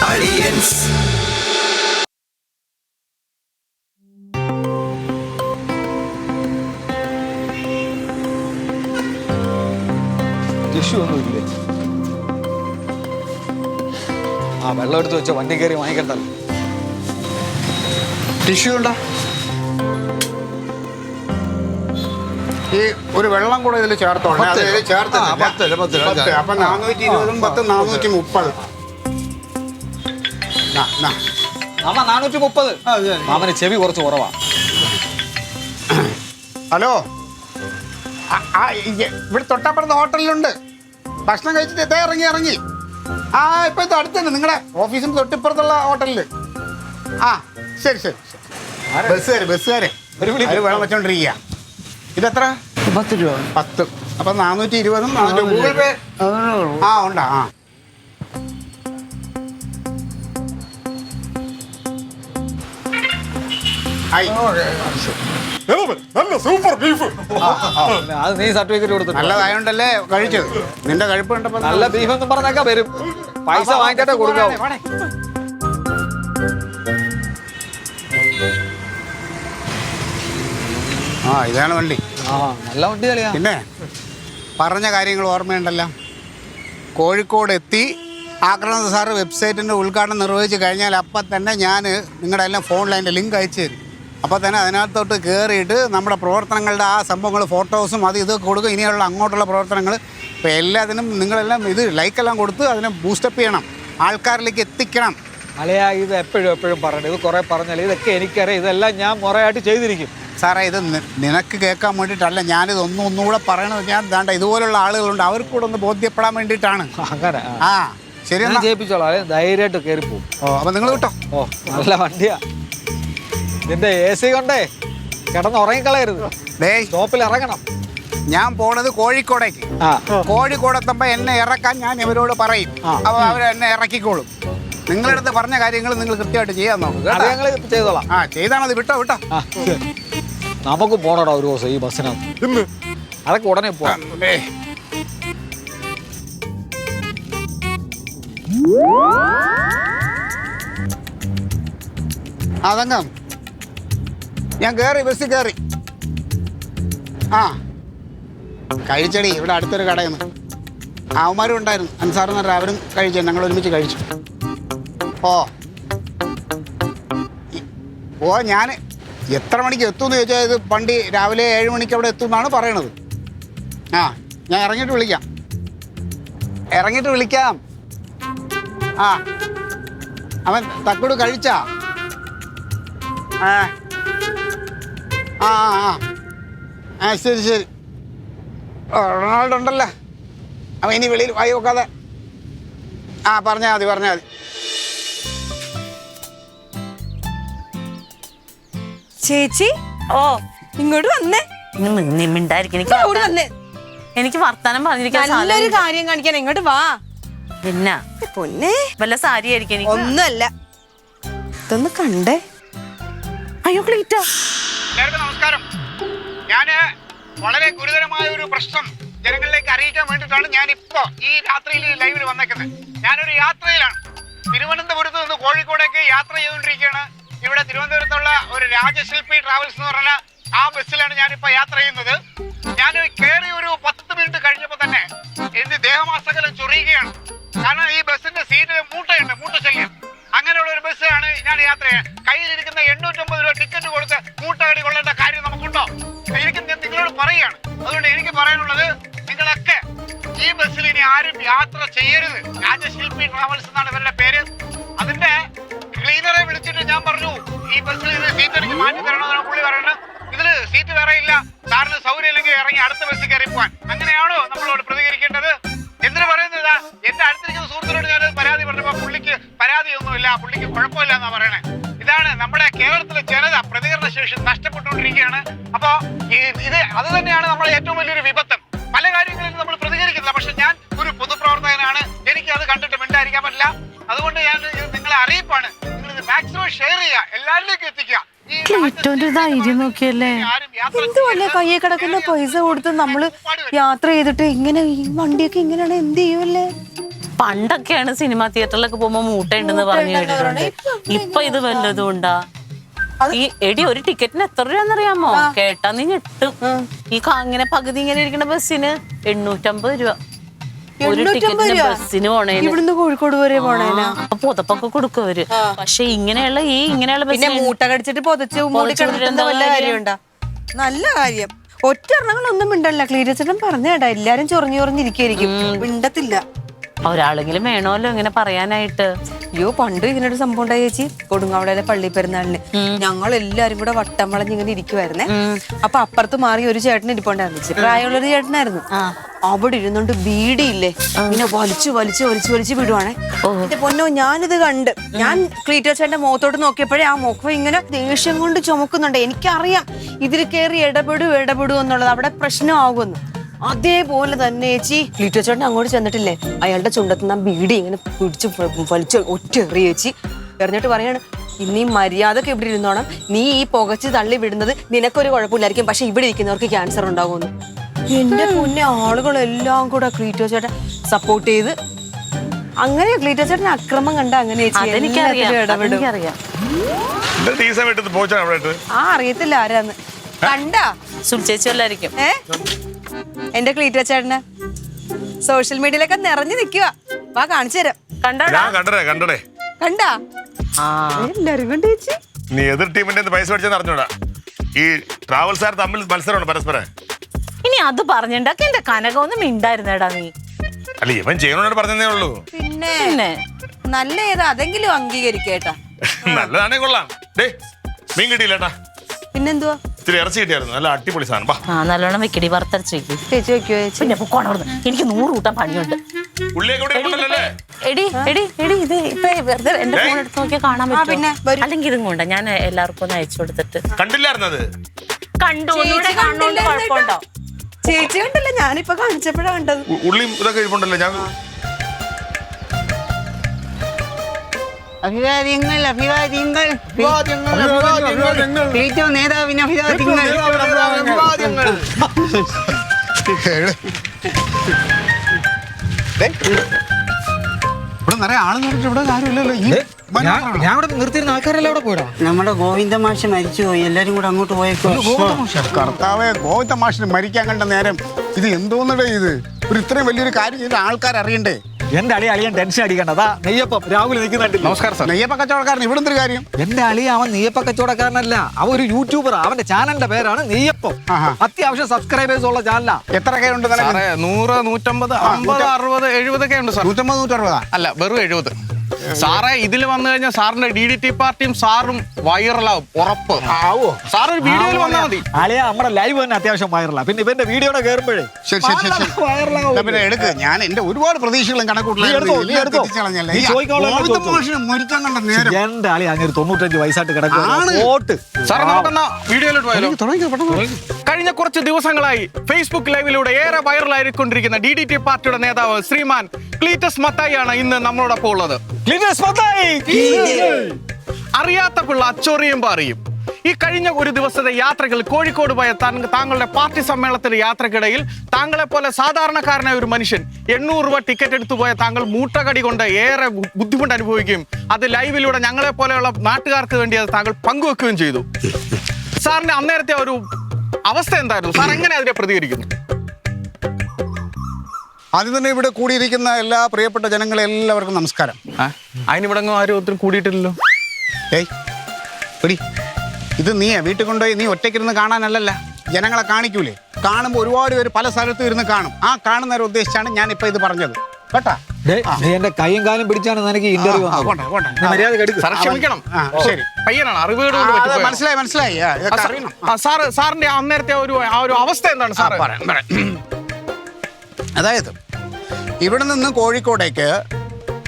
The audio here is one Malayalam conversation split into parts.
Aliens. ടിഷ്യൂ ഒന്നുമില്ലേ? ആ വെള്ളം എടുത്ത് വെച്ചോ, വണ്ടി കയറി വാങ്ങിക്കണ്ടല്ലോ. ടിഷ്യൂ ഉണ്ടോ? ഈ ഒരു വെള്ളം കൂടെ ഇതിൽ ചേർത്തോളൂ. അപ്പൊ 420 10 430. മാമ 430. മാമന് ചെവി കുറച്ച് കുറവാ. ഹലോ, ഇവിടെ തൊട്ടപ്പുറത്ത് ഹോട്ടലിലുണ്ട്. ഭക്ഷണം കഴിച്ചിട്ട് ഇതേ ഇറങ്ങി. ഇപ്പൊ ഇത് അടുത്തുണ്ട്, നിങ്ങളുടെ ഓഫീസിന് തൊട്ടിപ്പുറത്തുള്ള ഹോട്ടലില്. ശരി. ബസ്സുകാരെ ഒരു വെള്ളം വെച്ചോണ്ടിരിക്കുക. ഇതെത്ര? 10 രൂപ. 10. അപ്പൊ 420. ഗൂഗിൾ പേ ഉണ്ടാ? നല്ല സൂപ്പർ ബീഫ്. അത് നീ സർട്ടിഫിക്കറ്റ് കൊടുത്തു. നല്ലതായോണ്ടല്ലേ കഴിച്ചത്. നിന്റെ കഴിപ്പ് കണ്ടപ്പോ നല്ല ബീഫ് എന്നും പറഞ്ഞൊക്കെ വരും. പൈസ വാങ്ങിച്ചിട്ടേ കൊടുക്കാവൂ. ഇതാണ് വണ്ടി. നല്ല വണ്ടി കളിയാ. പിന്നെ പറഞ്ഞ കാര്യങ്ങൾ ഓർമ്മയുണ്ടല്ലോ. കോഴിക്കോട് എത്തി ആക്രമണ സാറ് വെബ്സൈറ്റിൻ്റെ ഉദ്ഘാടനം നിർവഹിച്ച് കഴിഞ്ഞാൽ അപ്പം തന്നെ ഞാൻ നിങ്ങളുടെ എല്ലാം ഫോണിൽ അതിൻ്റെ ലിങ്ക് അയച്ചു തരും. അപ്പോൾ തന്നെ അതിനകത്തോട്ട് കയറിയിട്ട് നമ്മുടെ പ്രവർത്തനങ്ങളുടെ ആ സംഭവങ്ങൾ ഫോട്ടോസും അത് ഇത് കൊടുക്കും. ഇനിയുള്ള അങ്ങോട്ടുള്ള പ്രവർത്തനങ്ങൾ ഇപ്പോൾ എല്ലാത്തിനും നിങ്ങളെല്ലാം ഇത് ലൈക്കെല്ലാം കൊടുത്ത് അതിനെ ബൂസ്റ്റപ്പ് ചെയ്യണം, ആൾക്കാരിലേക്ക് എത്തിക്കണം. അളിയാ, ഇത് എപ്പോഴും പറയണം. ഇത് കുറേ പറഞ്ഞാൽ ഇതൊക്കെ എനിക്കറിയാം. ഇതെല്ലാം ഞാൻ മുറയായിട്ട് ചെയ്തിരിക്കും. സാറേ, ഇത് നിനക്ക് കേൾക്കാൻ വേണ്ടിയിട്ടല്ല ഞാനിത് ഒന്നുകൂടെ പറയണത്. ഞാൻ ദാണ്ട ഇതുപോലുള്ള ആളുകളുണ്ട്, അവർക്ക് കൂടെ ഒന്ന് ബോധ്യപ്പെടാൻ വേണ്ടിയിട്ടാണ്. അങ്ങനെ ശരി, ജയിപ്പിച്ചോളാം. ധൈര്യമായിട്ട് കയറി പോകും. അപ്പം നിങ്ങൾ കിട്ടോ. നല്ല വണ്ടിയാ. നിന്റെ AC കൊണ്ടേ കിടന്ന് ഉറങ്ങിക്കളയരുത്. സ്റ്റോപ്പിൽ ഇറങ്ങണം. ഞാൻ പോണത് കോഴിക്കോടേക്ക്. കോഴിക്കോടെത്തുമ്പോൾ എന്നെ ഇറക്കാൻ ഞാൻ ഇവരോട് പറയും. അപ്പോൾ അവർ എന്നെ ഇറക്കിക്കോളും. നിങ്ങളുടെ അടുത്ത് പറഞ്ഞ കാര്യങ്ങൾ നിങ്ങൾ കൃത്യമായിട്ട് ചെയ്യാൻ നോക്കുക. ഞങ്ങൾ ചെയ്തോളാം. ചെയ്താൽ മതി. വിട്ടോ. നമുക്ക് പോണോടാ ഒരു ദിവസം ഈ ബസ്സിനകത്ത്. അതൊക്കെ ഉടനെ പോവാം. അതങ്ങം ഞാൻ ബസ്സിൽ കയറി. കഴിച്ചടി. ഇവിടെ അടുത്തൊരു കടയിൽ നിന്ന് അവന്മാരും ഉണ്ടായിരുന്നു. അൻസാറെന്ന് പറഞ്ഞാൽ അവരും കഴിച്ചു. ഞങ്ങൾ ഒരുമിച്ച് കഴിച്ചു. ഞാൻ എത്ര മണിക്ക് എത്തുമെന്ന് ചോദിച്ചാൽ ഇത് വണ്ടി രാവിലെ 7 മണിക്ക് അവിടെ എത്തുമെന്നാണ് പറയണത്. ഞാൻ ഇറങ്ങിയിട്ട് വിളിക്കാം. അവൻ തക്കോട് കഴിച്ചാ? ശരി. റൊണാൾഡോ ഉണ്ടല്ലോ, അവൻ ഇനി വെളിയിൽ വായി നോക്കാതെ പറഞ്ഞാൽ മതി. ചേച്ചി, ഇങ്ങോട്ട് വന്നേ. എനിക്ക് വർത്താനം പറഞ്ഞിരിക്കാൻ നല്ലൊരു കാര്യം കാണിക്കാൻ ഇങ്ങോട്ട് വാ. പിന്നെ പൊന്നെ, വല്ല സാരി ആയിരിക്കും. ഒന്നുമല്ല, ഇതൊന്ന് കണ്ടേ. അയ്യോ ക്ലീറ്റ. നമസ്കാരം. ഞാന് വളരെ ഗുരുതരമായ ഒരു പ്രശ്നം ജനങ്ങളിലേക്ക് അറിയിക്കാൻ വേണ്ടിയിട്ടാണ് ഞാൻ ഇപ്പോ ഈ രാത്രിയിൽ ലൈവിൽ വന്നേക്കുന്നത്. ഞാനൊരു യാത്രയിലാണ്. തിരുവനന്തപുരത്ത് നിന്ന് കോഴിക്കോടേക്ക് യാത്ര ചെയ്തുകൊണ്ടിരിക്കുകയാണ്. ഇവിടെ തിരുവനന്തപുരത്തുള്ള ഒരു രാജശില്പി ട്രാവൽസ് എന്ന് പറഞ്ഞ ആ ബസ്സിലാണ് ഞാനിപ്പോ യാത്ര ചെയ്യുന്നത്. ഞാൻ കയറി ഒരു 10 മിനിറ്റ് കഴിഞ്ഞപ്പോൾ തന്നെ എന്റെ ദേഹമാസകലം ചൊറിയുകയാണ്. കാരണം ഈ ബസ്സിന്റെ സീറ്റിൽ മൂട്ടശല്യം. അങ്ങനെയുള്ള ഒരു ബസ്സാണ് ഞാൻ യാത്ര ചെയ്യാൻ. കയ്യിലിരിക്കുന്ന 850 രൂപ ടിക്കറ്റ് കൊടുത്ത് മൂട്ടകടി കൊള്ളേണ്ട കാര്യം നമുക്കുണ്ടോ? എനിക്ക് നിങ്ങളോട് പറയുകയാണ്. അതുകൊണ്ട് എനിക്ക് പറയാനുള്ളത്, നിങ്ങളൊക്കെ ഈ ബസ്സിൽ ഇനി ആരും യാത്ര ചെയ്യരുത്. രാജശില്പി ട്രാവൽസ് എന്നാണ് ഇവരുടെ പേര്. അതിന്റെ ക്ലീനറെ വിളിച്ചിട്ട് ഞാൻ പറഞ്ഞു, ഈ ബസ്സിൽ ഇത് സീറ്റ് എനിക്ക് മാറ്റി തരണമെന്നാണ് പുള്ളി പറയുന്നത്. ഇതില് സീറ്റ് വേറെ ഇല്ല, സാറിന് സൗകര്യം ഇല്ലെങ്കിൽ ഇറങ്ങി അടുത്ത ബസ്സിൽ കയറി പോവാൻ. അങ്ങനെയാണോ നമ്മളോട് പ്രതികരിക്കേണ്ടത്? എന്തിനു പറയുന്നതാ? എന്റെ അടുത്തിരിക്കുന്ന സുഹൃത്തിനോട് ഞാൻ പരാതി പറഞ്ഞപ്പോ പുള്ളിക്ക് പരാതിയൊന്നുമില്ല, പുള്ളിക്ക് കുഴപ്പമില്ല എന്നാ പറയണേ. ഇതാണ് നമ്മുടെ കേരളത്തിലെ ജനത. പ്രതികരണ ശേഷി നഷ്ടപ്പെട്ടുകൊണ്ടിരിക്കുകയാണ്. അപ്പോ അത് തന്നെയാണ് നമ്മളെ ഏറ്റവും വലിയൊരു വിപത്തം. പല കാര്യങ്ങളിലും നമ്മൾ പ്രതികരിക്കുന്നില്ല. പക്ഷെ ഞാൻ ഒരു പൊതുപ്രവർത്തകനാണ്, എനിക്ക് അത് കണ്ടിട്ട് മിണ്ടായിരിക്കാൻ പറ്റില്ല. അതുകൊണ്ട് ഞാൻ നിങ്ങളെ അറിയിപ്പാണ്, നിങ്ങൾ ഇത് മാക്സിമം ഷെയർ ചെയ്യുക, എല്ലാവരിലേക്കും എത്തിക്കുക. എന്തുവല്ലേ കയ്യെ കിടക്കുന്ന പൈസ കൊടുത്ത് നമ്മള് യാത്ര ചെയ്തിട്ട് ഇങ്ങനെ ഈ വണ്ടിയൊക്കെ ഇങ്ങനെയാണ് എന്ത് ചെയ്യുമല്ലേ? പണ്ടൊക്കെയാണ് സിനിമ തിയേറ്ററിലൊക്കെ പോകുമ്പോ മൂട്ടയുണ്ടെന്ന് പറഞ്ഞു കേട്ടിട്ടുണ്ട്. ഇപ്പൊ ഇത് വല്ലതും ഉണ്ടാ? ഈ എടി ഒരു ടിക്കറ്റിന് എത്ര രൂപയെന്നറിയാമോ? കേട്ടാ നീ ഞെട്ടും. ഈ ഇങ്ങനെ പകുതി ഇങ്ങനെ ഇരിക്കുന്ന ബസ്സിന് 850 രൂപ. ഒരു ടിക്കറ്റിന് ബസ്സിന് പോണേന്. ഇവിടുന്ന് കോഴിക്കോട് വരെ പോണേനാ. അപ്പൊ പുതപ്പൊക്കെ കൊടുക്കും അവര്. പക്ഷെ ഇങ്ങനെയുള്ള പിന്നെ മൂട്ട കടിച്ചിട്ട് പൊതച്ച് മൂടി കിടന്നിട്ട് വല്ല കാര്യമുണ്ടാ? നല്ല കാര്യം. ഒറ്റ എണ്ണങ്ങളൊന്നും മിണ്ടല്ല. ക്ലീറ്റച്ചേട്ടൻ പറഞ്ഞേടാ, എല്ലാരും ചൊറിഞ്ഞിരിക്കും, മിണ്ടത്തില്ല. ഒരാളെങ്കിലും വേണമല്ലോ ഇങ്ങനെ പറയാനായിട്ട്. അയ്യോ, പണ്ട് ഇങ്ങനൊരു സംഭവം ഉണ്ടായി ചേച്ചി. കൊടുങ്ങാവളയിലെ പള്ളി പെരുന്നാളിന് ഞങ്ങൾ എല്ലാരും കൂടെ വട്ടം വളഞ്ഞ് ഇങ്ങനെ ഇരിക്കുവായിരുന്നേ. അപ്പൊ അപ്പുറത്ത് മാറി ഒരു ചേട്ടൻ ഇരിപ്പുണ്ടായിരുന്നു. പ്രായമുള്ളൊരു ചേട്ടനായിരുന്നു. അവിടെ ഇരുന്നോണ്ട് ബീഡിയില്ലേ ഇങ്ങനെ വലിച്ചു വിടുവാണേ. എന്റെ പൊന്നോ, ഞാനിത് കണ്ട് ഞാൻ ക്ലീറ്റച്ചേട്ടന്റെ മുഖത്തോട്ട് നോക്കിയപ്പോഴേ ആ മുഖം ഇങ്ങനെ ദേഷ്യം കൊണ്ട് ചുമക്കുന്നുണ്ട്. എനിക്കറിയാം ഇതിൽ കയറി ഇടപെടും എന്നുള്ളത്, അവിടെ പ്രശ്നമാകുമെന്ന്. അതേപോലെ തന്നെ ചേച്ചി ക്ലീറ്റച്ചേട്ടൻ അങ്ങോട്ട് ചെന്നിട്ടില്ലേ, അയാളുടെ ചുണ്ടത്തുനിന്ന് ആ ബീഡി ഇങ്ങനെ പിടിച്ച് വലിച്ച് ഒറ്റ എറിയ ചേച്ചി. എറിഞ്ഞിട്ട് പറയാണ്, ഇനി മര്യാദക്ക് ഇവിടെ ഇരുന്നോണം, നീ ഈ പുകച്ച് തള്ളി വിടുന്നത് നിനക്കൊരു കുഴപ്പമില്ലായിരിക്കും, പക്ഷെ ഇവിടെ ഇരിക്കുന്നവർക്ക് ക്യാൻസർ ഉണ്ടാകുമെന്ന്. എന്റെ മുന്നേ ആളുകളെല്ലാം കൂടെ ക്ലീറ്റച്ചേട്ടൻ സപ്പോർട്ട് ചെയ്ത് അങ്ങനെ ക്ലീറ്റച്ചേട്ടൻ അക്രമം കണ്ട അങ്ങനെ ഇടപെടും. അറിയത്തില്ല ആരാന്ന്. കണ്ടാ സുൽച്ചേച്ചല്ലായിരിക്കും എന്റെ ക്ലീറ്റച്ചേട്ടന് സോഷ്യൽ മീഡിയയിലൊക്കെ നിറഞ്ഞു നിക്കുക. വാ കാണിച്ചു തരാം. കണ്ടാ എല്ലാരും കണ്ടു ചേച്ചി. നീ എതിർ ടീമിന്റെ പൈസ മേടിച്ചെന്ന് അറിഞ്ഞൂടാ. ഈ ട്രാവൽസുകാർ തമ്മിൽ മത്സരമാണ് പരസ്പരം. ഇനി അത് പറഞ്ഞിണ്ടാക്കി എന്റെ കനകൊന്നും മിണ്ടായിരുന്നേടാ നീ. അല്ല, ഇവൻ ചെയ്യണോട് പറഞ്ഞതേ ഉള്ളൂ. പിന്നെ നല്ല ഏതാ അതെങ്കിലും അംഗീകരിക്കേട്ടാ. നല്ലതാണേ കൊള്ളാം. മീൻ കിട്ടിയില്ലേട്ടാ? പിന്നെന്തുവാ, ഇത്തിരി ഇറച്ചി കിട്ടിയായിരുന്നു. നല്ല അടിപൊളി സാധനം. നല്ലോണം വെക്കടി, വറുത്തരച്ച് വെക്കും. ചേച്ചി വെക്കോ ചേച്ചി? പിന്നെ പൊക്കോണവിടുന്ന്, എനിക്ക് 100 കൂട്ടാൻ പണിയുണ്ട്. എടി ഇത് ഇപ്പൊ വെറുതെ എന്റെ ഫോൺ എടുത്ത് നോക്കിയാൽ കാണാൻ പറ്റും. അല്ലെങ്കിൽ ഇതും കൊണ്ടാ ഞാൻ എല്ലാവർക്കും ഒന്ന് അയച്ചു കൊടുത്തിട്ട്. കണ്ടില്ലായിരുന്നത്? കണ്ടു. കുഴപ്പമുണ്ടോ? ചേച്ചി കണ്ടല്ലോ, ഞാനിപ്പൊ കാണിച്ചപ്പോഴാ കണ്ടത്. ഉള്ളിയും ഇതൊക്കെ ഇരിപ്പുണ്ടല്ലോ. ഞാൻ അഭിവാദ്യങ്ങൾ ക്ലീറ്റോ നേതാവിന് അഭിവാദ്യങ്ങൾ. ഇവിടെ നിറയെ ആള് നിറച്ച് ഇവിടെ കാര്യമില്ലല്ലോ. ഞാൻ ഇവിടെ നിർത്തിയിരുന്ന ആൾക്കാരെല്ലാം അവിടെ പോയിടാ. നമ്മുടെ ഗോവിന്ദ മാഷ് മരിച്ചുപോയി, എല്ലാരും കൂടെ അങ്ങോട്ട് പോയേക്കോ. കർത്താവെ, ഗോവിന്ദ മാഷിന് മരിക്കാൻ കണ്ട നേരം ഇത് എന്തോന്നിടേ ഇത്? ഒരു ഇത്രയും വലിയൊരു കാര്യം ചെയ്ത ആൾക്കാർ അറിയണ്ടേ? എന്റെ അളിയൻ ടെൻഷൻ അടിക്കണ്ടതാ. നെയ്യപ്പം രാഹുൽ നിൽക്കുന്നുണ്ട്. നമസ്കാരം സാർ. നെയ്യപ്പ കച്ചവടക്കാരൻ ഇവിടെ എന്തൊരു കാര്യം? എന്റെ അളിയ അവൻ നെയ്യപ്പ കച്ചവടക്കാരനല്ല, അവൻ ഒരു യൂട്യൂബർ. അവന്റെ ചാനലിന്റെ പേരാണ് നെയ്യപ്പം. അത്യാവശ്യം സബ്സ്ക്രൈബേഴ്സ് ഉള്ള ചാനലാ. എത്ര കെ ഉണ്ട്? 100, 150, 50, 60, 70 ഒക്കെ ഉണ്ട് സാർ. 150, 160? അല്ല, വെറും 70. സാറേ, ഇതിൽ വന്നു കഴിഞ്ഞാൽ സാറിന്റെ DDT പാർട്ടിയും സാറും വൈറലാവും, ഉറപ്പ്. സാർ ഒരു വീഡിയോയിൽ വന്നാൽ മതി. അളിയ നമ്മുടെ ലൈവ് തന്നെ അത്യാവശ്യം വൈറലാ. പിന്നെ ഇവന്റെ വീഡിയോടെ കയറുമ്പോഴേ പിന്നെ എടുക്ക്. ഞാൻ എന്റെ ഒരുപാട് പ്രതീക്ഷകളും കണക്കൂട്ടലും മരിക്കാൻ കണ്ട നേരം എന്റെ അളി അങ്ങനെ 95 വയസ്സായിട്ട് കിടക്കും. സാർ, നമുക്കെന്നാ വീഡിയോയിലോട്ട് പോയാലോ? കഴിഞ്ഞ കുറച്ച് ദിവസങ്ങളായി ഫേസ്ബുക്ക് ലൈവിലൂടെ ഏറെ വൈറലായിക്കൊണ്ടിരിക്കുന്ന DDT പാർട്ടിയുടെ നേതാവ് ശ്രീമാൻ ക്ലീറ്റസ് മത്തായി ആണ് ഇന്ന് നമ്മളോടൊപ്പം ഉള്ളത്. അറിയാത്ത പിള്ള അച്ചോറിയും പറയും. ഈ കഴിഞ്ഞ ഒരു ദിവസത്തെ യാത്രകൾ കോഴിക്കോട് പോയ താങ്കളുടെ പാർട്ടി സമ്മേളനത്തിന്റെ യാത്രക്കിടയിൽ താങ്കളെ പോലെ സാധാരണക്കാരനായ ഒരു മനുഷ്യൻ 800 രൂപ ടിക്കറ്റ് എടുത്തു പോയ താങ്കൾ മൂട്ടകടി കൊണ്ട് ഏറെ ബുദ്ധിമുട്ട് അനുഭവിക്കുകയും അത് ലൈവിലൂടെ ഞങ്ങളെ പോലെയുള്ള നാട്ടുകാർക്ക് വേണ്ടി അത് താങ്കൾ പങ്കുവെക്കുകയും ചെയ്തു. സാറിന്റെ അന്നേരത്തെ ഒരു അവസ്ഥ എന്തായിരുന്നു? സാർ എങ്ങനെ അതിനെ പ്രതികരിക്കുന്നു? ആദ്യം തന്നെ ഇവിടെ കൂടിയിരിക്കുന്ന എല്ലാ പ്രിയപ്പെട്ട ജനങ്ങളെ എല്ലാവർക്കും നമസ്കാരം. അതിനിവിടെ ആരും ഒത്തിരി കൂടിയിട്ടില്ലല്ലോ. ഇത് നീ വീട്ടിൽ കൊണ്ടുപോയി നീ ഒറ്റയ്ക്കിരുന്ന് കാണാനല്ലല്ല, ജനങ്ങളെ കാണിക്കൂലേ? കാണുമ്പോൾ ഒരുപാട് പേര് പല സ്ഥലത്തും ഇരുന്ന് കാണും. ആ കാണുന്നവരെ ഉദ്ദേശിച്ചാണ് ഞാനിപ്പോൾ ഇത് പറഞ്ഞത് കേട്ടാ. എന്റെ കൈയും കാലും പിടിച്ചാണ് എനിക്ക് ഇന്റർവ്യൂ. ക്ഷമിക്കണം. ശരി, പയ്യനാണ്, അറിവുകൾ മനസ്സിലായി. സാറിന്റെ അന്നേരത്തെ ഒരു അവസ്ഥ എന്താണ് സാർ? അതായത് ഇവിടെ നിന്ന് കോഴിക്കോടേക്ക്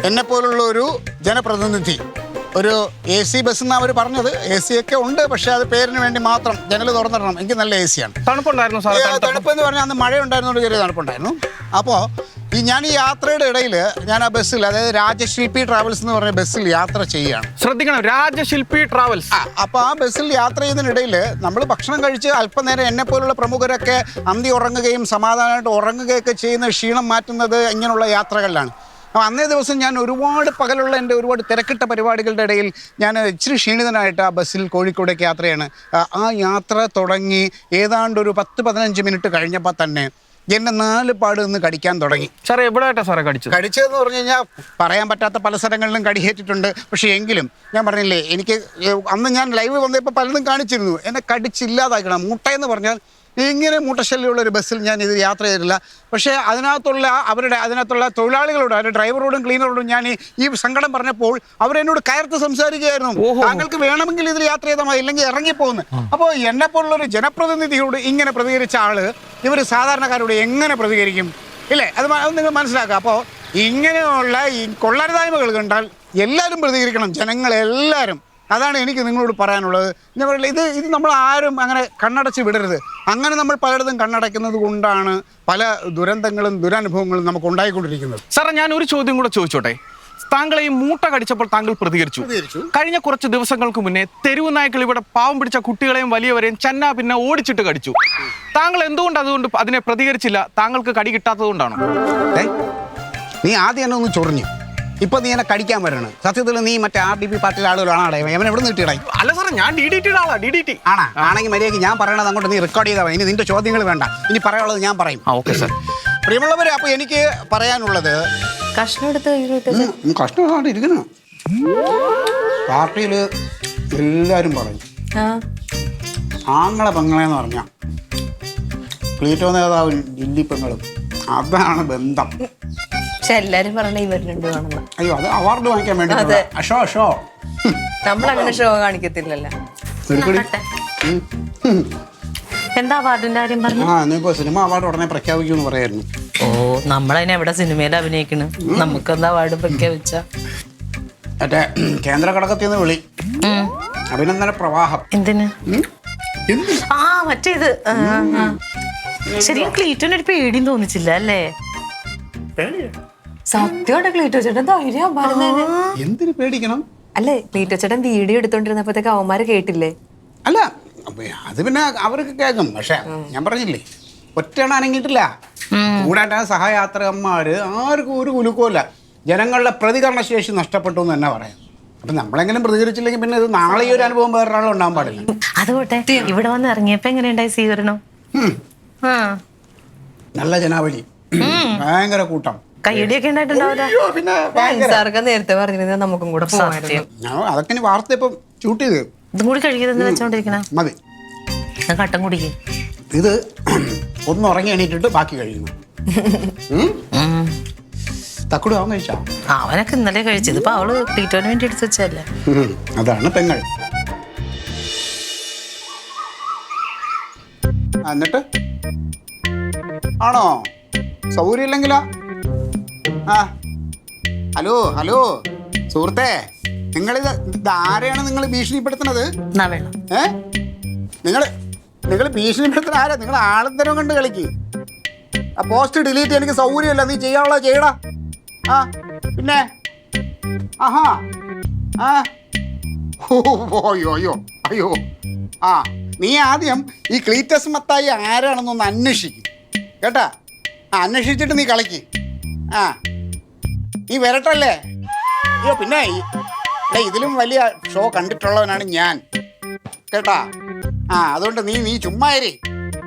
എന്നെപ്പോലുള്ള ഒരു ജനപ്രതിനിധി ഒരു AC ബസ് എന്നാണ് അവർ പറഞ്ഞത്. AC ഒക്കെ ഉണ്ട്, പക്ഷെ അത് പേരിന് വേണ്ടി മാത്രം. ജനൽ തുറന്നിടണം, എനിക്ക് നല്ല AC ആണ്. തണുപ്പുണ്ടായിരുന്നു സാർ? തണുപ്പെന്ന് പറഞ്ഞാൽ അന്ന് മഴ ഉണ്ടായിരുന്നോണ്ട് ചെറിയ തണുപ്പുണ്ടായിരുന്നു. അപ്പോൾ ഞാൻ ഈ യാത്രയുടെ ഇടയിൽ ഞാൻ ആ ബസ്സിൽ, അതായത് രാജശില്പി ട്രാവൽസ് എന്ന് പറഞ്ഞ ബസ്സിൽ യാത്ര ചെയ്യുകയാണ്. ശ്രദ്ധിക്കണം, രാജശില്പി ട്രാവൽസ്. അപ്പോൾ ആ ബസ്സിൽ യാത്ര ചെയ്യുന്നതിനിടയിൽ നമ്മൾ ഭക്ഷണം കഴിച്ച് അല്പനേരം എന്നെ പോലുള്ള പ്രമുഖരൊക്കെ അന്തി ഉറങ്ങുകയും സമാധാനമായിട്ട് ഉറങ്ങുകയൊക്കെ ചെയ്യുന്ന ക്ഷീണം മാറ്റുന്നത് ഇങ്ങനെയുള്ള യാത്രകളിലാണ്. അപ്പോൾ അന്നേ ദിവസം ഞാൻ ഒരുപാട് പകലുള്ള എൻ്റെ ഒരുപാട് തിരക്കിട്ട പരിപാടികളുടെ ഇടയിൽ ഞാൻ ഇച്ചിരി ക്ഷീണിതനായിട്ട് ആ ബസ്സിൽ കോഴിക്കോടേക്ക് യാത്രയാണ്. ആ യാത്ര തുടങ്ങി ഏതാണ്ട് ഒരു 10-15 മിനിറ്റ് കഴിഞ്ഞപ്പോൾ തന്നെ എന്നെ 4 പാട് നിന്ന് കടിക്കാൻ തുടങ്ങി. സാറേ എവിടെയായിട്ടാ സാറേ കടിച്ചതെന്ന് പറഞ്ഞു കഴിഞ്ഞാൽ പറയാൻ പറ്റാത്ത പല സ്ഥലങ്ങളിലും കടിയേറ്റിട്ടുണ്ട്. പക്ഷേ എങ്കിലും ഞാൻ പറഞ്ഞില്ലേ, എനിക്ക് അന്ന് ഞാൻ ലൈവ് വന്നപ്പോൾ പലതും കാണിച്ചിരുന്നു. എന്നെ കടിച്ചില്ലാതാക്കണം. മുട്ടയെന്ന് പറഞ്ഞാൽ ഇങ്ങനെ മുട്ടശല്യമുള്ള ഒരു ബസ്സിൽ ഞാൻ ഇത് യാത്ര ചെയ്തിട്ടില്ല. പക്ഷേ അതിനകത്തുള്ള തൊഴിലാളികളോട്, അവരുടെ ഡ്രൈവറോടും ക്ലീനറോടും ഞാൻ ഈ സങ്കടം പറഞ്ഞപ്പോൾ അവരെന്നോട് കയർത്ത് സംസാരിക്കുകയായിരുന്നു. താങ്കൾക്ക് വേണമെങ്കിൽ ഇതിൽ യാത്ര ചെയ്താൽ മതി, ഇല്ലെങ്കിൽ ഇറങ്ങിപ്പോകുന്നു. അപ്പോൾ എന്നെപ്പോലുള്ളൊരു ജനപ്രതിനിധിയോട് ഇങ്ങനെ പ്രതികരിച്ച ആള് ഇവർ സാധാരണക്കാരോട് എങ്ങനെ പ്രതികരിക്കും? ഇല്ലേ? അത് നിങ്ങൾ മനസ്സിലാക്കുക. അപ്പോൾ ഇങ്ങനെയുള്ള ഈ കൊള്ളരുതായ്മകൾ കണ്ടാൽ എല്ലാവരും പ്രതികരിക്കണം, ജനങ്ങളെല്ലാവരും. അതാണ് എനിക്ക് നിങ്ങളോട് പറയാനുള്ളത്. ഞാൻ പറയില്ല, ഇത് നമ്മൾ ആരും അങ്ങനെ കണ്ണടച്ച് വിടരുത്. അങ്ങനെ നമ്മൾ പലയിടത്തും കണ്ണടയ്ക്കുന്നത് കൊണ്ടാണ് പല ദുരന്തങ്ങളും ദുരനുഭവങ്ങളും നമുക്ക് ഉണ്ടായിക്കൊണ്ടിരിക്കുന്നത്. സാറേ ഞാൻ ഒരു ചോദ്യം കൂടെ ചോദിച്ചോട്ടെ. താങ്കളെ ഈ മൂട്ട കടിച്ചപ്പോൾ താങ്കൾ പ്രതികരിച്ചു. കഴിഞ്ഞ കുറച്ച് ദിവസങ്ങൾക്ക് മുന്നേ തെരുവ് നായ്ക്കൾ ഇവിടെ പാവം പിടിച്ച കുട്ടികളെയും വലിയവരെയും പിന്നെ ഓടിച്ചിട്ട് കടിച്ചു. താങ്കൾ അതുകൊണ്ട് അതിനെ പ്രതികരിച്ചില്ല? താങ്കൾക്ക് കടി കിട്ടാത്തത് കൊണ്ടാണോ? നീ ആദ്യം എന്നെ ഒന്ന് ചൊറിഞ്ഞു, ഇപ്പൊ നീ എന്നെ കടിക്കാൻ വരണം. സത്യത്തിൽ നീ മറ്റേ RDP പാർട്ടിയിലെ ആളുകളാണ് അടയും. അവൻ എവിടെ നിന്ന് കിട്ടിയടായി? അല്ല സാറേ, ഞാൻ DDT ആളാ. DDT ആണെങ്കിൽ മര്യാദയ്ക്ക് ഞാൻ പറയണത് അങ്ങോട്ട് നീ റെക്കോർഡ് ചെയ്താൽ ഇനി നിന്റെ ചോദ്യങ്ങൾ വേണ്ട. ഇനി പറയാനുള്ളത് ഞാൻ പറയും. Okay sir. പ്രിയമുള്ളവരെ, അപ്പോൾ എനിക്ക് പറയാനുള്ളത്, കഷ്ണം എടുത്ത് കഷ്ടമാണ് ഇരിക്കുന്നു. പാർട്ടിയിൽ എല്ലാവരും പറയും ആങ്ങളെ പെങ്ങളെന്ന് പറഞ്ഞാൽ ക്ലീറ്റോ നേതാവും ജില്ലി പെങ്ങളും അതാണ് ബന്ധം. പക്ഷെ എല്ലാരും പറഞ്ഞ ഇവർ രണ്ടുമാണെന്ന്. അയ്യോ, അത് അവാർഡ് വാങ്ങിക്കാൻ വേണ്ടി ഷോ നമ്മളങ്ങനെ ഷോ കാണിക്കത്തില്ലല്ലോ. എന്താ അവാർഡിന്റെ കാര്യം പറഞ്ഞു? ഇന്നിപ്പോ സിനിമ അവാർഡ് ഉടനെ പ്രഖ്യാപിക്കുമെന്ന് പറയായിരുന്നു. ഓ, നമ്മളതിനെ എവിടെ സിനിമയിൽ അഭിനയിക്കണ്? നമുക്കെന്താ അവാർഡ് പ്രഖ്യാപിച്ച? മറ്റേ കേന്ദ്ര ഘടകത്തിൽ നിന്ന് വിളി, അഭിനന്ദന പ്രവാഹം. എന്തിന്? ആ മറ്റേത്. ശരിക്കും ക്ലീറ്റോന് ഒരു പേടിയും തോന്നിച്ചില്ല അല്ലേ? സത്യമായിട്ട് ക്ലീറ്റോ ചേട്ടൻ ധൈര്യം പറഞ്ഞത്. എന്തിനു പേടിക്കണം? അല്ലേ, ക്ലീറ്റോ ചേട്ടൻ വീഡിയോ എടുത്തോണ്ടിരുന്നപ്പോഴത്തേക്ക് അവന്മാര് കേട്ടില്ലേ? അല്ല, അത് പിന്നെ അവർക്ക് കേൾക്കും. പക്ഷെ ഞാൻ പറഞ്ഞില്ലേ, ഒറ്റയാണ് അനങ്ങിയിട്ടില്ല. കൂടാണ്ട് സഹയാത്രകന്മാര് ആർക്കും ഒരു കുലുക്കമില്ല. ജനങ്ങളുടെ പ്രതികരണ ശേഷി നഷ്ടപ്പെട്ടു എന്ന് തന്നെ പറയാം. അപ്പൊ നമ്മളെങ്കിലും പ്രതികരിച്ചില്ലെങ്കിൽ പിന്നെ ഇത് നാളെ ഈ ഒരു അനുഭവം വേറൊരാളും ഉണ്ടാകാൻ പാടില്ല. അതുകൊട്ടെ ഇവിടെ വന്ന് ഇറങ്ങിയപ്പോ എങ്ങനെയുണ്ടായി സ്വീകരണം? നല്ല ജനാവലി, ഭയങ്കര കൂട്ടം, കയ്യടിയൊക്കെ ഉണ്ടായിട്ടുണ്ടാവില്ല? സാർക്ക് നേരത്തെ പറഞ്ഞിരുന്നത് നമുക്കും കൂടെ സത്യം. അതൊക്കെ ഇനി വാർത്ത ഇപ്പം ഷൂട്ട് ചെയ്ത് ഇതും കൂടി കഴുകിയതെന്ന് വെച്ചോണ്ടിരിക്കണ മതി. കട്ടൻ കുടിക്ക്. ഇത് ഒന്ന് ഉറങ്ങി എണീറ്റിട്ട് ബാക്കി കഴിയുന്നു. തക്കുടു അവൻ കഴിച്ചാ? അവനൊക്കെ ഇന്നലെ കഴിച്ചത്. ഇപ്പൊ അവള് ക്ലീറ്റോന് വേണ്ടി എടുത്ത് വെച്ചല്ലേ. അതാണ് പെങ്ങൾ. എന്നിട്ട് ആണോ സൗകര്യം ഇല്ലെങ്കിലാ? ഹലോ സുഹൃത്തേ, ഇത് ആരെയാണ് നിങ്ങൾ ഭീഷണിപ്പെടുത്തുന്നത്? നിങ്ങൾ ഭീഷണിപ്പെടുത്തുന്ന ആരാ? നിങ്ങൾ ആളന്തരം കണ്ട് കളിക്ക്. ആ പോസ്റ്റ് ഡിലീറ്റ് എനിക്ക് സൗകര്യമില്ല. നീ ചെയ്യാനുള്ള ചെയ്യടാ. പിന്നെ അയ്യോ നീ ആദ്യം ഈ ക്ലീറ്റസ് മത്തായി ആരാണെന്നൊന്ന് അന്വേഷിക്കും കേട്ടാ. അന്വേഷിച്ചിട്ട് നീ കളിക്ക്. നീ വരട്ടല്ലേ? അയ്യോ, പിന്നെ ഇതിലും വലിയ ഷോ കണ്ടിട്ടുള്ളവനാണ് ഞാൻ കേട്ടാ. അതുകൊണ്ട് നീ ചുമ്മാരി.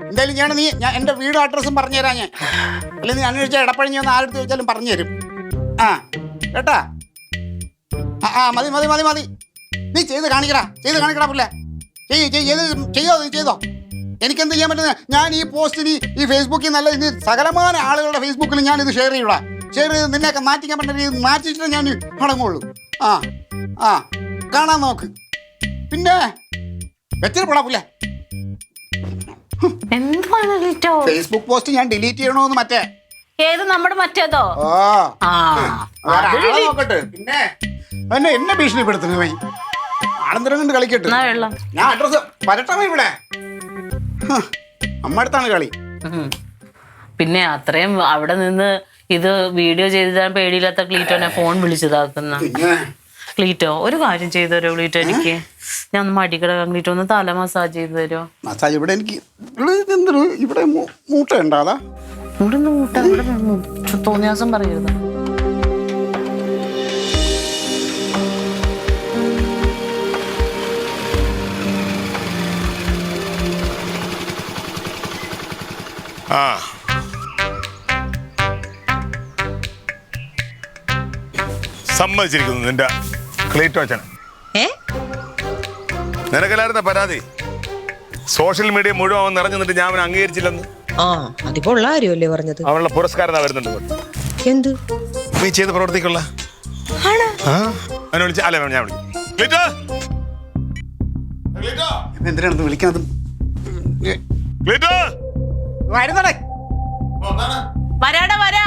എന്തായാലും ഞാൻ എൻ്റെ വീടും അഡ്രസ്സും പറഞ്ഞു തരാം. ഞാൻ അല്ലെങ്കിൽ നീ അന്വേഷിച്ചാൽ ഇടപ്പഴിഞ്ഞ് വന്ന് ആരെടുത്ത് ചോദിച്ചാലും പറഞ്ഞു തരും. കേട്ടാ. മതി. നീ ചെയ്ത് കാണിക്കടാ പുല്ലേ. ചെയ്തോ. എനിക്കെന്ത് ചെയ്യാൻ പറ്റുന്നത്? ഞാൻ ഈ പോസ്റ്റിന് ഈ ഫേസ്ബുക്കിൽ നല്ല ഇനി സകലമായ ആളുകളുടെ ഫേസ്ബുക്കിൽ ഞാൻ ഇത് ഷെയർ ചെയ്ത് നിന്നെയൊക്കെ മാറ്റിക്കാൻ പറ്റുന്ന മാറ്റിച്ചിട്ട് ഞാൻ അടങ്ങുള്ളൂ. കാണാൻ നോക്ക്. പിന്നെ വെച്ചിട്ട് പോടാ. ഫേസ്ബുക്ക് പോസ്റ്റ് ഞാൻ ഡിലീറ്റ് ചെയ്യണോന്ന് മറ്റേ ഏത് നമ്മുടെ മറ്റേതോ? നോക്കട്ടെ. പിന്നെ എന്നെ ഭീഷണിപ്പെടുത്തുന്നു. ആനന്തരം കൊണ്ട് കളിക്കട്ടെ. ഞാൻ അഡ്രസ് വരട്ടമ ഇവിടെ. അമ്മടുത്താണ് കളി. പിന്നെ അത്രയും അവിടെ നിന്ന് ഇത് വീഡിയോ ചെയ്താൽ പേടിയില്ലാത്ത ക്ലീറ്റോനെ ഫോൺ വിളിച്ചതാക്കുന്ന ക്ലീറ്റോ. ഒരു കാര്യം ചെയ്തു തരുമോ ക്ലീറ്റോ? എനിക്ക് ഞാൻ ഒന്ന് മടിക്കിടക്കാം. ക്ലീറ്റോ ഒന്ന് തല മസാജ് ചെയ്ത് തരുമോ? മസാജ് ഇവിടെ എനിക്ക് ഇവിടെ മൂട്ട ഉണ്ടാതാ. ഇവിടെ മൂട്ട തോന്നിയാസം പറയരുത്. ആ സമ്മതിച്ചിരിക്കുന്നു നിന്റെ ക്ലീറ്റോ അച്ഛനെ. നിനക്കല്ലായിരുന്ന പരാതി സോഷ്യൽ മീഡിയ മുഴുവൻ അവൻ നിറഞ്ഞു നിന്നിട്ട് ഞാൻ അവനെ അംഗീകരിച്ചില്ലെന്ന്. ആ അതിപ്പോ ഉള്ള കാര്യമല്ലേ പറഞ്ഞത്. അവനുള്ള പുരസ്കാരം വരുന്നുണ്ട്. എന്ത് നീ ചെയ്ത് പ്രവർത്തിക്കുള്ള അവനെ വിളിച്ച അല്ല ഞാൻ വിളിക്കും. ക്ലീറ്റോ, ക്ലീറ്റോ, എന്തിനാണ് വിളിക്കുന്നത്? ക്ലീറ്റോ. വരുന്നടേ. വരാടാ വരാ.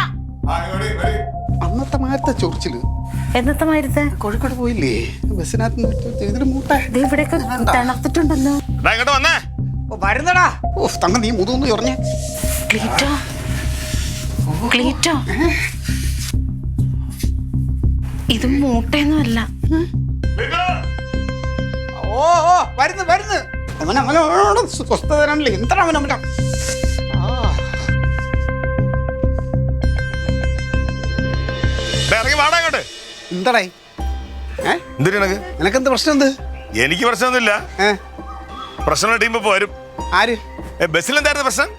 അന്നത്തെ മാരത്തെ ചൊറിച്ചില് എന്നത്തെ മരുന്ന് കോഴിക്കോട് പോയില്ലേ? ബസ്സിനകത്ത് ഇതിന് മൂട്ടെ ഇവിടെയൊക്കെ തണുത്തിട്ടുണ്ടല്ലോ. ഡാ, ഇങ്ങോട്ട് വന്നേ. വരുന്നടാ. ഓ തങ്ങ നീ മുതൊന്ന് ചൊറിഞ്ഞ. ക്ലീറ്റോ, ക്ലീറ്റോ, ഇത് മൂട്ടയൊന്നുമല്ല. ക്ലീറ്റോ. ഓ ഓ വരുന്നു വരുന്നു. അവനവനോട് സ്വസ്ഥ തരാനല്ലേ എന്താണ് അവനവന. ഡാ, ഇറങ്ങി വാടാ ഇങ്ങോട്ട്. എന്താടേ? എന്തിനു നിനക്ക്? നിനക്കെന്ത് പ്രശ്നം എന്ത്? എനിക്ക് പ്രശ്നമൊന്നുമില്ല. പ്രശ്നമുള്ള ടീം ഇപ്പൊ വരും. ആര്? ബസ്സിൽ എന്തായിരുന്നു പ്രശ്നം?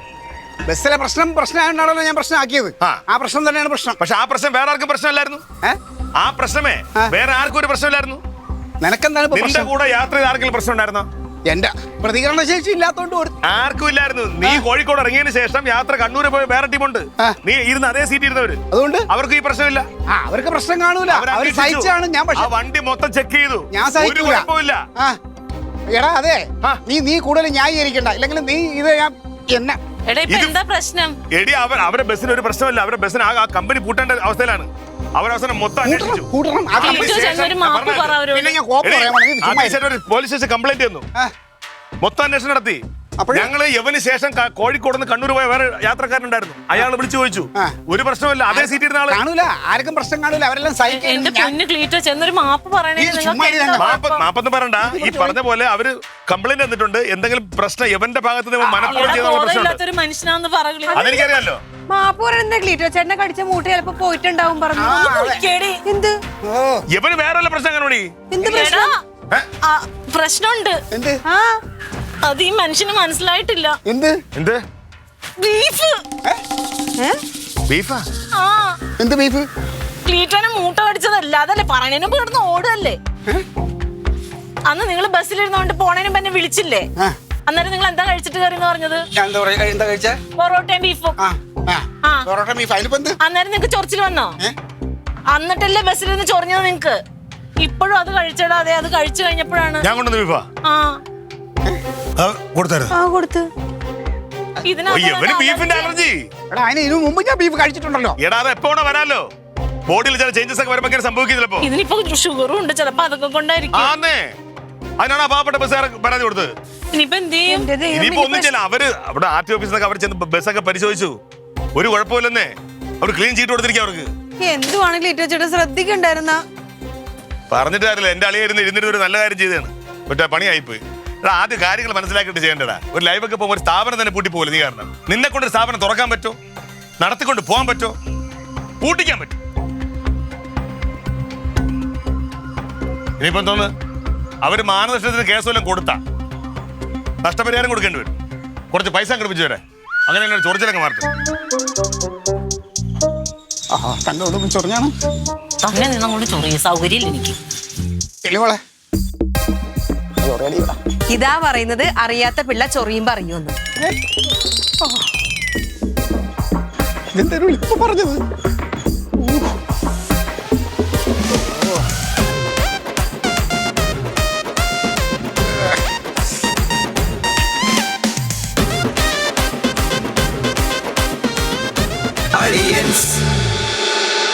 ബസ്സിലെ പ്രശ്നമായിട്ടാണല്ലോ ഞാൻ പ്രശ്നമാക്കിയത്. ആ പ്രശ്നം തന്നെയാണ് പ്രശ്നം. പക്ഷെ ആ പ്രശ്നം വേറെ ആർക്കും പ്രശ്നമില്ലായിരുന്നു. ആ പ്രശ്നമേ വേറെ ആർക്കും ഒരു പ്രശ്നമില്ലായിരുന്നു. നിനക്കെന്താണ് ഇപ്പൊ നിന്റെ പ്രശ്നം? കൂടെ യാത്ര ചെയ്ത ആർക്കെങ്കിലും പ്രശ്നം ഉണ്ടായിരുന്നോ? എന്റെ പ്രതികരണ ശേഷി ഇല്ലാത്തോണ്ട് ആർക്കും ഇല്ലായിരുന്നു. നീ കോഴിക്കോട് ഇറങ്ങിയതിന് ശേഷം യാത്ര കണ്ണൂര് പോയ വേറെ ടീമുണ്ട്. നീ ഇരുന്ന് അതേ സീറ്റ് ഇരുന്നവര്, അതുകൊണ്ട് അവർക്ക് ഈ പ്രശ്നമില്ല. അവർക്ക് പ്രശ്നം കാണൂല. അവർ സഹിച്ചാണ് ഞാൻ. ആ വണ്ടി മൊത്തം ചെക്ക് ചെയ്തു. ഞാൻ ഒരു സഹിക്കൂല. കുഴപ്പമില്ല. എടാ അതെ നീ കൂടുതൽ ന്യായീകരിക്കണ്ട. ഇല്ലെങ്കിൽ നീ ഇത് ഞാൻ എന്നെ എടാ ഇപ്പൊ എന്താ പ്രശ്നം? എടി അവരുടെ ബസ്സിന് ഒരു പ്രശ്നമില്ല. അവരുടെ ബസ്സിന് ആ കമ്പനി പൂട്ടേണ്ട അവസ്ഥയിലാണ്. അവരവസാനം മൊത്തം അന്വേഷിച്ചു. കൂട്ടണം. ക്ലീറ്റോ ചെന്നൊരു മാപ്പ് പറ അവരോട്. പിന്നെ ഞാൻ കോപ്പ് പറയാൻ വേണമെങ്കിൽ ചുമ്മാ അതിനുശേഷം ഒരു പോലീസ് സ്റ്റേഷൻ കംപ്ലൈന്റ് തന്നു. മൊത്തം അന്വേഷണം നടത്തി. ഞങ്ങള് യവന് ശേഷം കോഴിക്കോട് നിന്ന് കണ്ണൂർ പോയ വേറെ യാത്രക്കാരനുണ്ടായിരുന്നു. അയാൾ വിളിച്ചു ചോദിച്ചു, ഒരു പ്രശ്നമില്ല. അതേ സീറ്റ് ഇരുന്ന ആള് കാണൂല. ആർക്കും പ്രശ്നം കാണൂല. അവരെല്ലാം എന്റെ പൊന്ന് ക്ലീറ്റോ ചെന്നൊരു മാപ്പ് പറയണേ. മാപ്പൊന്നും പറയണ്ട. ഈ പറഞ്ഞ പോലെ അവര് കംപ്ലൈന്റ് തന്നിട്ടുണ്ട്. എന്തെങ്കിലും പ്രശ്നം യവന്റെ ഭാഗത്ത് നിന്ന് മനഃപൂർവ്വം ചെയ്ത പ്രശ്നമുണ്ട്. ബോധമില്ലാത്തൊരു മനുഷ്യനാന്ന് പറയൂ. അതെനിക്കറിയാലോ. മാപ്പ് പറയുന്ന ക്ലീറ്റോ ചേട്ടനെ കടിച്ച മൂട്ട ചിലപ്പോ പോയിട്ടുണ്ടാവും പറഞ്ഞു. എന്ത് യവന് വേറെ വല്ല പ്രശ്നം കാണൂടി. എന്ത് പ്രശ്നം? പ്രശ്നമുണ്ട്. എന്ത്? അത് ഈ മനുഷ്യന് മനസ്സിലായിട്ടില്ല. എന്ത്? എന്ത് ബീഫ്? ബീഫാ? ആ എന്ത് ബീഫ്? ക്ലീറ്റോനെ മൂട്ട കടിച്ചതല്ല. അതല്ലേ പറയണേന് കിടന്ന് ഓടല്ലേ. അന്ന് നിങ്ങൾ ബസ്സിലിരുന്നോണ്ട് പോണേനും എന്നെ വിളിച്ചില്ലേ? അന്നേരം നിങ്ങൾ എന്താ കഴിച്ചിട്ട് കയറിന്ന് പറഞ്ഞത്? എന്താ കഴിച്ചേ? പൊറോട്ടയും ബീഫും. പൊറോട്ട ബീഫ്. അതിലിപ്പോ അന്നേരം നിങ്ങക്ക് ചൊറിച്ചിൽ വന്നോ? എന്നിട്ടല്ലേ ബസ്സിലിരുന്ന് ചൊറിഞ്ഞത് നിങ്ങക്ക്? ഇപ്പോഴും അത് കഴിച്ചടാ. അതെ, അത് കഴിച്ചു കഴിഞ്ഞപ്പോഴാണ് ഞാൻ കൊണ്ടുവന്ന ബീഫാ. കൊടുത്ത് ബീഫിന്റെ അലർജി. എടാ അതിന് ഇതിനു മുമ്പ് ഞാൻ ബീഫ് കഴിച്ചിട്ടുണ്ടല്ലോ. എടാ അത് എപ്പോ വരാലോ. ബോഡിയിൽ ചില ചേഞ്ചസ് ഒക്കെ വരുമ്പോ സംഭവിക്കും ചിലപ്പോ. ഇതിനിപ്പോ ഷുഗറും ഉണ്ട്. ചിലപ്പോ അതൊക്കെ കൊണ്ടായിരിക്കും. അതിനാണ് ആ പാവപ്പെട്ട ബസ്സുകാർ പരാതി കൊടുത്തത്. ഇനിയിപ്പോ എന്ത് ചെയ്യും? ഇനിയിപ്പോ ഒന്നും ചെയ്യില്ല. അവര് അവിടെ ആർടി ഓഫീസിലൊക്കെ അവർ ചെന്ന് ബസ്സൊക്കെ പരിശോധിച്ചു. ഒരു കുഴപ്പമില്ലെന്നേ. അവർ ക്ലീൻ ചീട്ട് കൊടുത്തിരിക്കും അവർക്ക്. എന്തുവാണെങ്കിലും ക്ലീറ്റോ ചേട്ടൻ ശ്രദ്ധിക്കണ്ടായിരുന്ന. പറഞ്ഞിട്ട് കാര്യമില്ല. എന്റെ അളിയായിരുന്നു ഇരുന്നിട്ട് ഒരു നല്ല കാര്യം ചെയ്തതാണ്. പക്ഷേ പണിയായിപ്പോയി. എടാ ആദ്യം കാര്യങ്ങൾ മനസ്സിലാക്കിയിട്ട് ചെയ്യേണ്ടടാ. ഒരു ലൈവൊക്കെ പോകുമ്പോൾ ഒരു സ്ഥാപനം തന്നെ പൂട്ടി പോകില്ല. നീ കാരണം നിന്നെ കൊണ്ട് ഒരു സ്ഥാപനം തുറക്കാൻ പറ്റോ? നടത്തിക്കൊണ്ട് പോകാൻ പറ്റോ? പൂട്ടിക്കാൻ പറ്റും. ഇനിയിപ്പം തോന്നുന്നു അവര് മാനനഷ്ടത്തിന് കേസ് വല്ലതും കൊടുത്താ നഷ്ടപരിഹാരം കൊടുക്കേണ്ടി വരും. കുറച്ച് പൈസ ഘടിപ്പിച്ചു വരെ. അങ്ങനെ തന്നെ ചൊറിച്ചിലൊക്കെ മാറട്ടെ. തന്നോട് ചൊറിഞ്ഞാണ്. തന്നെ നിന്നോട് ചൊറിയ സൗകര്യം എനിക്ക്. ഇതാ പറയുന്നത് അറിയാത്ത പിള്ള ചൊറിയുമ്പോ അറിയുമെന്ന്. ഇതെന്തായാലും ഇപ്പൊ പറഞ്ഞത്.